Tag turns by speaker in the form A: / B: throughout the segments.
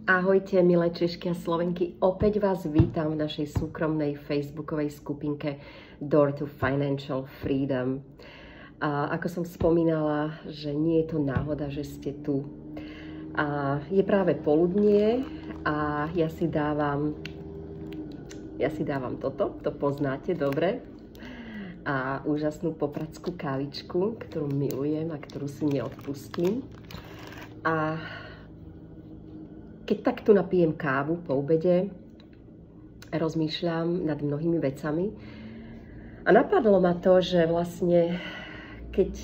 A: Ahojte, milé Češky a Slovenky, opäť vás vítam v našej súkromnej facebookovej skupinke Door to Financial Freedom. A ako som spomínala, že nie je to náhoda, že ste tu. A je práve poludnie a ja si dávam toto, to poznáte dobre. A úžasnú popradskú kávičku, ktorú milujem a ktorú si neodpustím. A keď takto napijem kávu po obede, rozmýšľam nad mnohými vecami a napadlo ma to, že vlastne keď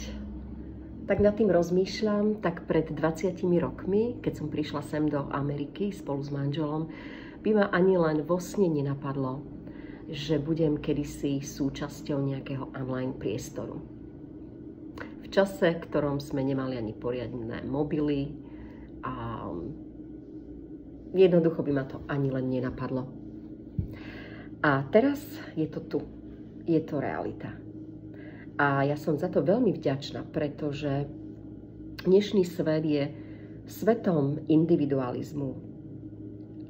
A: tak nad tým rozmýšľam, tak pred 20 rokmi, keď som prišla sem do Ameriky spolu s manželom, by ma ani len vo sne nenapadlo, že budem kedysi súčasťou nejakého online priestoru. V čase, v ktorom sme nemali ani poriadne mobily a jednoducho by ma to ani len nenapadlo. A teraz je to tu. Je to realita. A ja som za to veľmi vďačná, pretože dnešný svet je svetom individualizmu.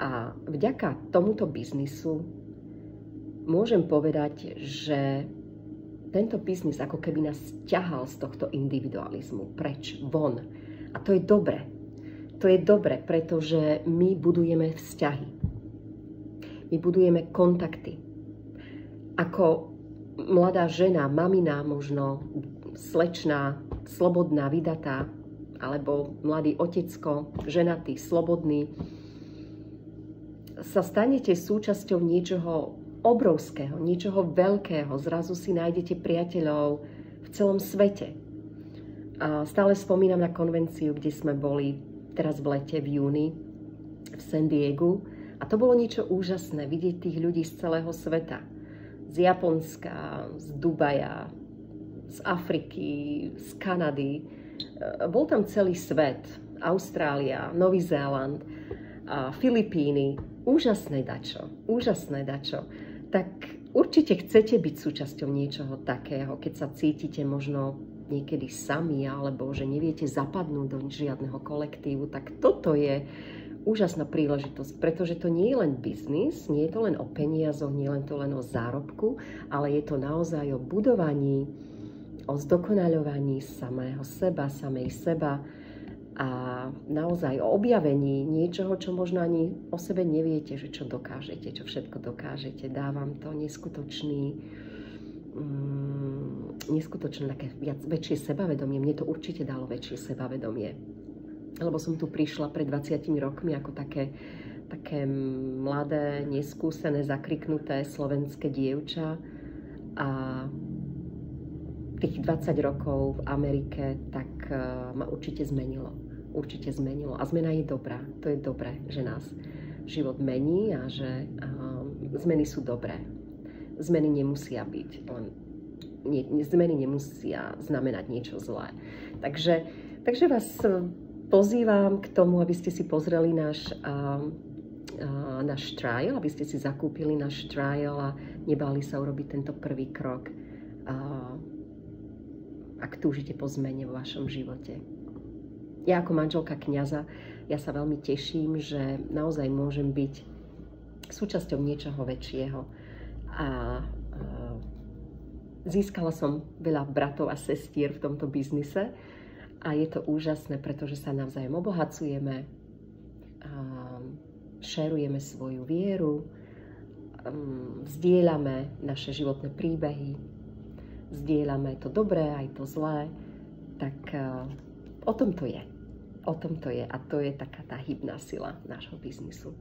A: A vďaka tomuto biznisu môžem povedať, že tento biznis ako keby nás ťahal z tohto individualizmu preč, von. A to je dobré. To je dobre, pretože my budujeme vzťahy. My budujeme kontakty. Ako mladá žena, mamina, možno slečná, slobodná, vydatá, alebo mladý otecko, ženatý, slobodný, sa stanete súčasťou niečoho obrovského, niečoho veľkého. Zrazu si nájdete priateľov v celom svete. A stále spomínam na konvenciu, kde sme boli teraz v lete, v júni, v San Diegu. A to bolo niečo úžasné, vidieť tých ľudí z celého sveta. Z Japonska, z Dubaja, z Afriky, z Kanady. Bol tam celý svet. Austrália, Nový Zéland, Filipíny. Úžasné dačo, úžasné dačo. Tak určite chcete byť súčasťou niečoho takého, keď sa cítite možno niekedy sami, alebo že neviete zapadnúť do žiadneho kolektívu, tak toto je úžasná príležitosť, pretože to nie je len biznis, nie je to len o peniazoch, nie je to len o zárobku, ale je to naozaj o budovaní, o zdokonaľovaní samého seba, samej seba a naozaj o objavení niečoho, čo možno ani o sebe neviete, že čo dokážete, čo všetko dokážete. Dávam to neskutočné také väčšie sebavedomie. Mne to určite dalo väčšie sebavedomie. Lebo som tu prišla pred 20 rokmi ako také mladé, neskúsené, zakriknuté slovenské dievča. A tých 20 rokov v Amerike tak ma určite zmenilo. Určite zmenilo. A zmena je dobrá. To je dobré, že nás život mení a že zmeny sú dobré. Zmeny nemusia byť len zmeny nemusia znamenať niečo zlé. Takže vás pozývam k tomu, aby ste si pozreli náš trial, aby ste si zakúpili náš trial a nebáli sa urobiť tento prvý krok, ak túžite po zmene vo vašom živote. Ja ako manželka kňaza, ja sa veľmi teším, že naozaj môžem byť súčasťou niečoho väčšieho. A získala som veľa bratov a sestier v tomto biznise a je to úžasné, pretože sa navzájom obohacujeme, šerujeme svoju vieru, zdieľame naše životné príbehy, zdieľame to dobré aj to zlé, tak o tom to je. O tom to je a to je taká tá hybná sila nášho biznisu.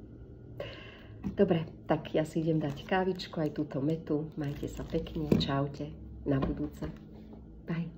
A: Dobre, tak ja si idem dať kávičku, aj túto metu. Majte sa pekne, čaute, na budúce. Bye.